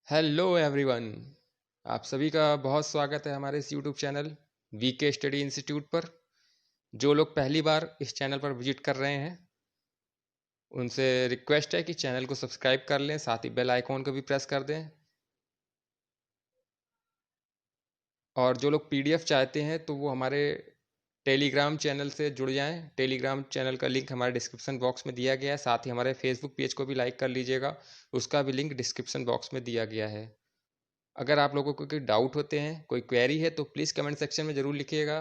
Hello everyone. आप सभी का बहुत स्वागत है हमारे इस YouTube channel VK study institute पर। जो लोग पहली बार इस चैनल पर विजिट कर रहे हैं उनसे रिक्वेस्ट है कि चैनल को सब्सक्राइब कर लें, साथ ही बेल आइकॉन को भी प्रेस कर दें। और जो लोग पीडीएफ चाहते हैं तो वो हमारे टेलीग्राम चैनल से जुड़ जाएं। टेलीग्राम चैनल का लिंक हमारे डिस्क्रिप्शन बॉक्स में दिया गया है। साथ ही हमारे फेसबुक पेज को भी लाइक कर लीजिएगा, उसका भी लिंक डिस्क्रिप्शन बॉक्स में दिया गया है। अगर आप लोगों को कोई डाउट होते हैं, कोई क्वेरी है, तो प्लीज़ कमेंट सेक्शन में ज़रूर लिखिएगा,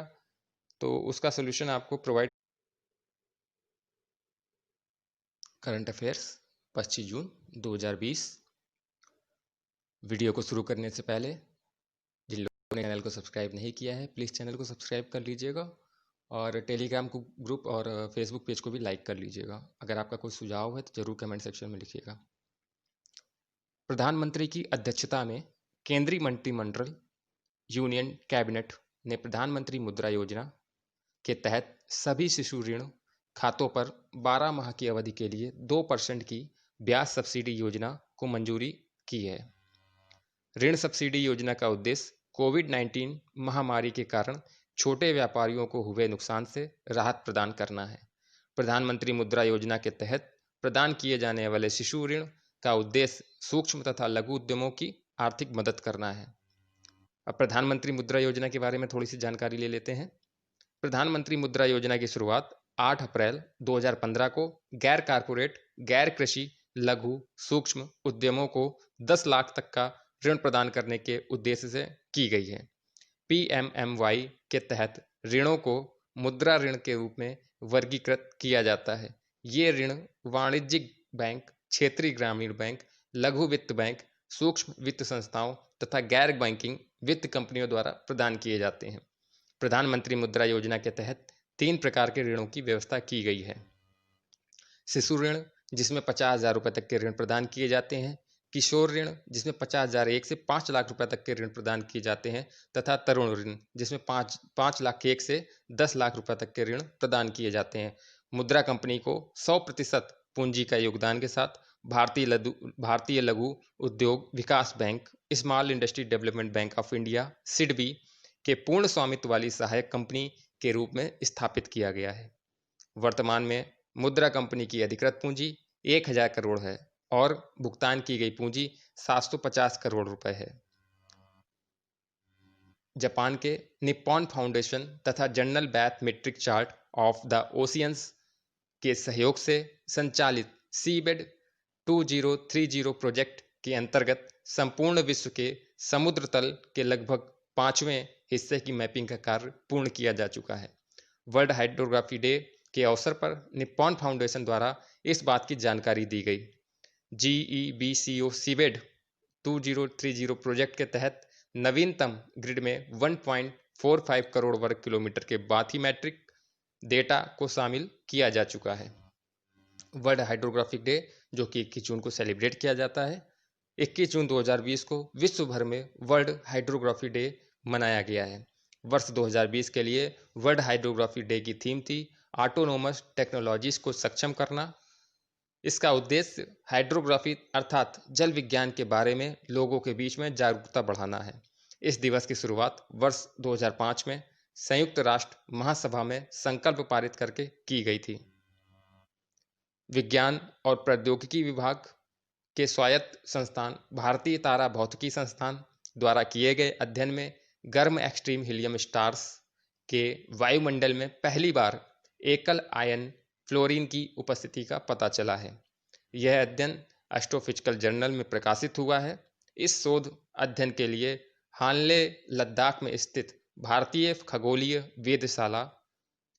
तो उसका सोल्यूशन आपको प्रोवाइड। करंट अफेयर्स 25 जून 2020। वीडियो को शुरू करने से पहले जिन लोगों ने चैनल को सब्सक्राइब नहीं किया है प्लीज़ चैनल को सब्सक्राइब कर लीजिएगा और टेलीग्राम को ग्रुप और फेसबुक पेज को भी लाइक कर लीजिएगा। अगर आपका कोई सुझाव है तो ज़रूर कमेंट सेक्शन में लिखिएगा। प्रधानमंत्री की अध्यक्षता में केंद्रीय मंत्रिमंडल यूनियन कैबिनेट ने प्रधानमंत्री मुद्रा योजना के तहत सभी शिशु ऋण खातों पर 12 माह की अवधि के लिए 2% की ब्याज सब्सिडी योजना को मंजूरी की है। ऋण सब्सिडी योजना का उद्देश्य कोविड-19 महामारी के कारण छोटे व्यापारियों को हुए नुकसान से राहत प्रदान करना है। प्रधानमंत्री मुद्रा योजना के तहत प्रदान किए जाने वाले शिशु ऋण का उद्देश्य सूक्ष्म तथा लघु उद्यमों की आर्थिक मदद करना है। अब प्रधानमंत्री मुद्रा योजना के बारे में थोड़ी सी जानकारी ले लेते हैं। प्रधानमंत्री मुद्रा योजना की शुरुआत 8 अप्रैल 2015 को गैर कारपोरेट, गैर कृषि, लघु सूक्ष्म उद्यमों को 10 लाख तक का ऋण प्रदान करने के उद्देश्य से की गई है। पीएमएमवाई के तहत ऋणों को मुद्रा ऋण के रूप में वर्गीकृत किया जाता है। ये ऋण वाणिज्यिक बैंक, क्षेत्रीय ग्रामीण बैंक, लघु वित्त बैंक, सूक्ष्म वित्त संस्थाओं तथा गैर बैंकिंग वित्त कंपनियों द्वारा प्रदान किए जाते हैं। प्रधानमंत्री मुद्रा योजना के तहत 3 प्रकार के ऋणों की व्यवस्था की गई है। शिशु ऋण, जिसमें 50,000 रुपये तक के ऋण प्रदान किए जाते हैं। किशोर ऋण, जिसमें 50,001 से 5 लाख रुपए तक के ऋण प्रदान किए जाते हैं। तथा तरुण ऋण, जिसमें 5 लाख 1 से 10 लाख रुपए तक के ऋण प्रदान किए जाते हैं। मुद्रा कंपनी को 100% पूंजी का योगदान के साथ भारतीय लघु उद्योग विकास bank, small industry development bank of India SIDBI के पूर्ण स्वामित्व वाली सहायक कंपनी के रूप में स्थापित किया गया है। वर्तमान में मुद्रा कंपनी की अधिकृत पूंजी 1,000 करोड़ है और भुगतान की गई पूंजी 750 करोड़ रुपए है। जापान के निप्पॉन फाउंडेशन तथा journal mathematic chart of the oceans के सहयोग से संचालित सीबेड 2030 प्रोजेक्ट के अंतर्गत संपूर्ण विश्व के समुद्र तल के लगभग 5वें हिस्से की मैपिंग का कार्य पूर्ण किया जा चुका है। वर्ल्ड हाइड्रोग्राफी डे के अवसर पर निप्पॉन फाउंडेशन द्वारा इस बात की जानकारी दी गई। जीईबीसीओ सीबेड 2030 प्रोजेक्ट के तहत नवीनतम ग्रिड में 1.45 करोड़ वर्ग किलोमीटर के बाथीमेट्रिक डेटा को शामिल किया जा चुका है। वर्ल्ड हाइड्रोग्राफिक डे, जो कि 21 जून को सेलिब्रेट किया जाता है, 21 जून 2020 को विश्व भर में वर्ल्ड हाइड्रोग्राफी डे मनाया गया है। वर्ष 2020 के लिए वर्ल्ड हाइड्रोग्राफी डे की थीम थी ऑटोनोमस टेक्नोलॉजीज को सक्षम करना। इसका उद्देश्य हाइड्रोग्राफी अर्थात जल विज्ञान के बारे में लोगों के बीच में जागरूकता बढ़ाना है। इस दिवस की शुरुआत वर्ष 2005 में संयुक्त राष्ट्र महासभा में संकल्प पारित करके की गई थी। विज्ञान और प्रौद्योगिकी विभाग के स्वायत्त संस्थान भारतीय तारा भौतिकी संस्थान द्वारा किए गए अध्ययन में गर्म एक्सट्रीम हीलियम स्टार्स के वायुमंडल में पहली बार एकल आयन फ्लोरीन की उपस्थिति का पता चला है। यह अध्ययन एस्ट्रोफिजिकल जर्नल में प्रकाशित हुआ है। इस शोध अध्ययन के लिए हानले लद्दाख में स्थित भारतीय खगोलीय वेधशाला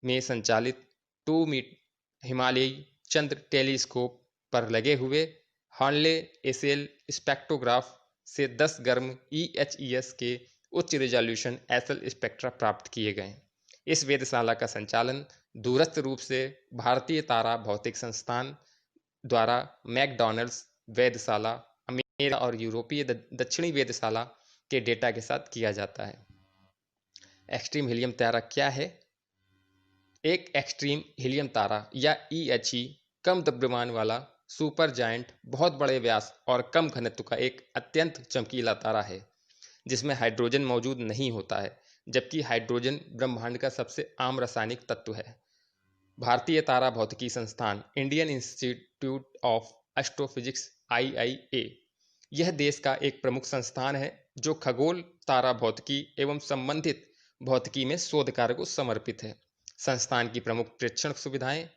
में संचालित 2 मीटर हिमालयी चंद्र टेलीस्कोप पर लगे हुए हानले एसेल स्पेक्ट्रोग्राफ से 10 गर्म EHES के उच्च रिजोल्यूशन एसएल स्पेक्ट्रा प्राप्त किए गए। इस वेधशाला का संचालन दूरस्थ रूप से भारतीय तारा भौतिक संस्थान द्वारा मैकडॉनल्ड्स वेधशाला, अमेरिका और यूरोपीय दक्षिणी वेधशाला के डेटा के साथ किया जाता है। एक्सट्रीम हीलियम तारा क्या है? एक एक्सट्रीम हीलियम तारा या EHE कम द्रव्यमान वाला सुपर जायंट बहुत बड़े व्यास और कम घनत्व का एक अत्यंत चमकीला तारा है जिसमें हाइड्रोजन मौजूद नहीं होता है, जबकि हाइड्रोजन ब्रह्मांड का सबसे आम रासायनिक तत्व है। भारतीय तारा भौतिकी संस्थान Indian institute of astrophysics (IIA) यह देश का एक प्रमुख संस्थान है जो खगोल, तारा भौतिकी एवं संबंधित भौतिकी में शोध कार्य को समर्पित है। संस्थान की प्रमुख प्रेक्षण सुविधाएं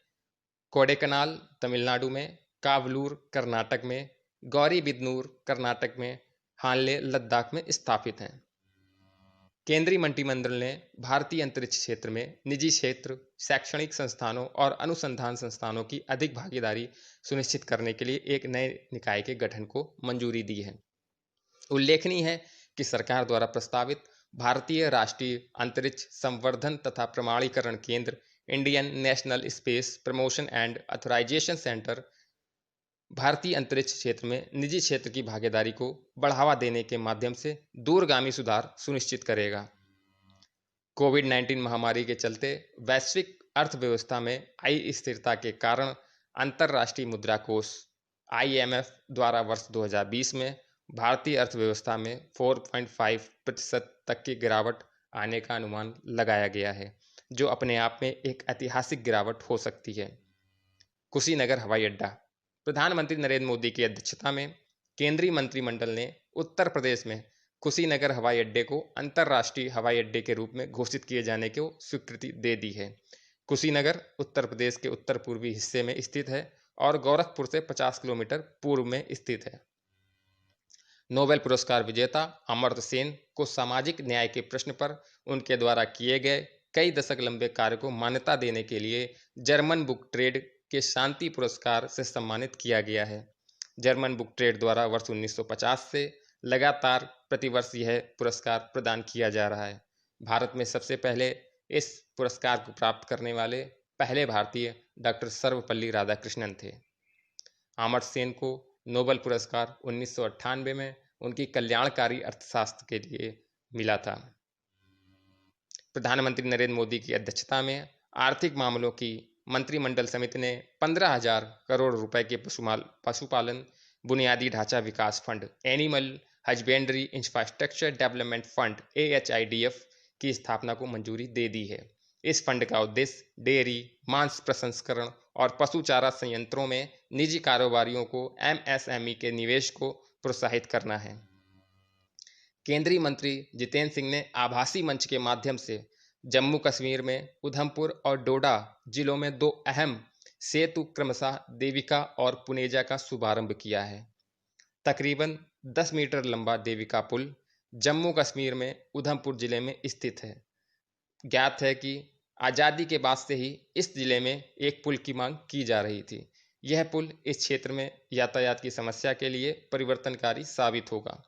कोडेकनाल तमिलनाडु में, कावलूर कर्नाटक में, गौरीबिदनूर कर्नाटक में, हानले लद्दाख में स्थापित हैं। केंद्रीय मंत्रिमंडल ने भारतीय अंतरिक्ष क्षेत्र में निजी क्षेत्र, शैक्षणिक संस्थानों और अनुसंधान संस्थानों की अधिक भागीदारी सुनिश्चित करने के लिए एक नए निकाय के गठन को मंजूरी दी है। उल्लेखनीय है कि सरकार द्वारा प्रस्तावित भारतीय राष्ट्रीय अंतरिक्ष संवर्धन तथा प्रमाणीकरण केंद्र Indian national space promotion and authorisation centre भारतीय अंतरिक्ष क्षेत्र में निजी क्षेत्र की भागीदारी को बढ़ावा देने के माध्यम से दूरगामी सुधार सुनिश्चित करेगा। कोविड-19 महामारी के चलते वैश्विक अर्थव्यवस्था में आई स्थिरता के कारण अंतर्राष्ट्रीय मुद्रा कोष IMF द्वारा वर्ष 2020 में भारतीय अर्थव्यवस्था में 4.5% तक की गिरावट आने का अनुमान लगाया गया है, जो अपने आप में एक ऐतिहासिक गिरावट हो सकती है। कुशीनगर हवाई अड्डा। प्रधानमंत्री नरेंद्र मोदी की अध्यक्षता में केंद्रीय मंत्रिमंडल ने उत्तर प्रदेश में कुशीनगर हवाई अड्डे को अंतर्राष्ट्रीय हवाई अड्डे के रूप में घोषित किए जाने को स्वीकृति दे दी है। कुशीनगर उत्तर प्रदेश के उत्तर पूर्वी हिस्से में स्थित है और गोरखपुर से 50 किलोमीटर पूर्व में स्थित है। नोबेल पुरस्कार विजेता अमर्त्य सेन को सामाजिक न्याय के प्रश्न पर उनके द्वारा किए गए कई दशक लंबे कार्य को मान्यता देने के लिए जर्मन बुक ट्रेड के शांति पुरस्कार से सम्मानित किया गया है। जर्मन बुक ट्रेड द्वारा वर्ष 1950 से लगातार प्रतिवर्ष यह पुरस्कार प्रदान किया जा रहा है। भारत में सबसे पहले इस पुरस्कार को प्राप्त करने वाले पहले भारतीय डॉक्टर सर्वपल्ली राधाकृष्णन थे। अमर्त्य सेन को नोबेल पुरस्कार 1998 में उनकी कल्याणकारी अर्थशास्त्र के लिए मिला था। प्रधानमंत्री नरेंद्र मोदी की अध्यक्षता में आर्थिक मामलों की मंत्रिमंडल समिति ने 15,000 करोड़ रुपए के पशुपालन बुनियादी ढांचा विकास fund animal husbandry infrastructure development fund AHIDF की स्थापना को मंजूरी दे दी है। इस फंड का उद्देश्य डेयरी, मांस प्रसंस्करण और पशु चारा संयंत्रों में निजी कारोबारियों को MSME के निवेश को प्रोत्साहित करना है। केंद्रीय मंत्री जितेंद्र सिंह ने आभासी मंच के माध्यम से जम्मू कश्मीर में उधमपुर और डोडा जिलों में 2 अहम सेतु क्रमशः देविका और पुनेजा का शुभारंभ किया है। तकरीबन 10 मीटर लंबा देविका पुल जम्मू कश्मीर में उधमपुर जिले में स्थित है। ज्ञात है कि आज़ादी के बाद से ही इस जिले में एक पुल की मांग की जा रही थी। यह पुल इस क्षेत्र में यातायात की समस्या के लिए परिवर्तनकारी साबित होगा।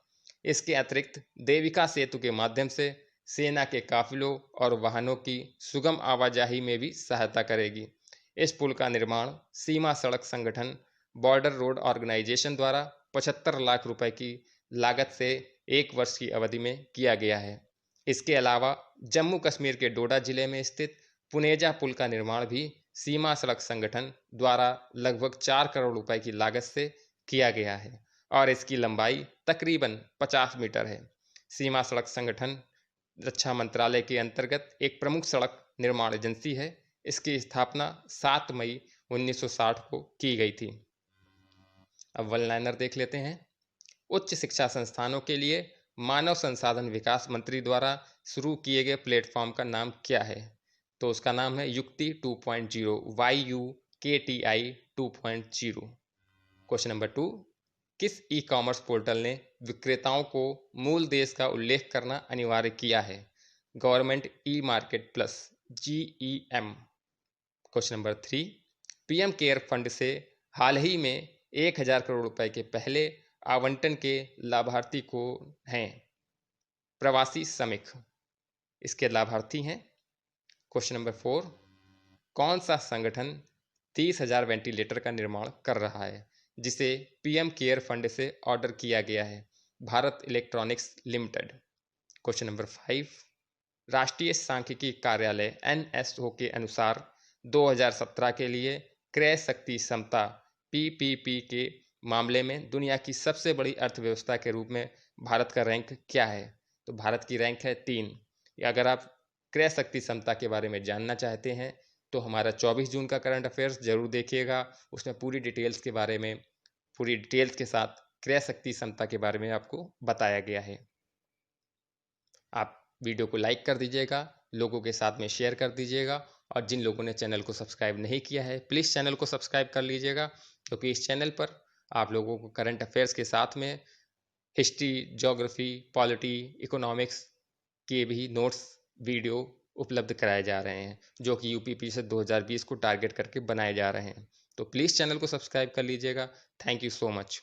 इसके अतिरिक्त देविका सेतु के माध्यम से सेना के काफिलों और वाहनों की सुगम आवाजाही में भी सहायता करेगी। इस पुल का निर्माण सीमा सड़क संगठन बॉर्डर रोड ऑर्गेनाइजेशन द्वारा 75 लाख रुपए की लागत से 1 वर्ष की अवधि में किया गया है। इसके अलावा जम्मू कश्मीर के डोडा जिले में स्थित पुनेजा पुल का निर्माण भी सीमा सड़क संगठन द्वारा लगभग 4 करोड़ रुपए की लागत से किया गया है और इसकी लंबाई तकरीबन 50 मीटर है। सीमा सड़क संगठन रक्षा मंत्रालय के अंतर्गत एक प्रमुख सड़क निर्माण एजेंसी है। इसकी स्थापना 7 मई 1960 को की गई थी। अब वन लाइनर देख लेते हैं। उच्च शिक्षा संस्थानों के लिए मानव संसाधन विकास मंत्री द्वारा शुरू किए गए प्लेटफॉर्म का नाम क्या है? तो उसका नाम है युक्ति 2.0 YUKTI 2.0। क्वेश्चन नंबर 2, किस ई कॉमर्स पोर्टल ने विक्रेताओं को मूल देश का उल्लेख करना अनिवार्य किया है? Government e market plus GEM। Question number 3, PM care fund से हाल ही में 1,000 करोड़ रुपए के पहले आवंटन के लाभार्थी को हैं? प्रवासी श्रमिक इसके लाभार्थी हैं। क्वेश्चन नंबर 4, कौन सा संगठन 30,000 वेंटिलेटर का निर्माण कर रहा है जिसे PM केयर फंड से ऑर्डर किया गया है? Bharat electronics limited. Question number 5, राष्ट्रीय सांख्यिकी कार्यालय NSO के अनुसार 2017 के लिए क्रय शक्ति क्षमता पीपीपी के मामले में दुनिया की सबसे बड़ी अर्थव्यवस्था के रूप में भारत का रैंक क्या है? तो भारत की रैंक है 3। अगर आप क्रय शक्ति क्षमता के बारे में जानना चाहते हैं तो हमारा 24 जून का करंट अफेयर्स जरूर देखिएगा। उसमें पूरी डिटेल्स के बारे में, पूरी डिटेल्स के साथ क्रय शक्ति क्षमता के बारे में आपको बताया गया है। आप वीडियो को लाइक कर दीजिएगा, लोगों के साथ में शेयर कर दीजिएगा, और जिन लोगों ने चैनल को सब्सक्राइब नहीं किया है प्लीज़ चैनल को सब्सक्राइब कर लीजिएगा, क्योंकि इस चैनल पर आप लोगों को करंट अफेयर्स के साथ में हिस्ट्री, ज्योग्राफी, पॉलिटी, इकोनॉमिक्स के भी नोट्स वीडियो उपलब्ध कराए जा रहे हैं, जो कि यूपीपीएससी 2020 को टारगेट करके बनाए जा रहे हैं। तो प्लीज़ चैनल को सब्सक्राइब कर लीजिएगा। Thank you so much.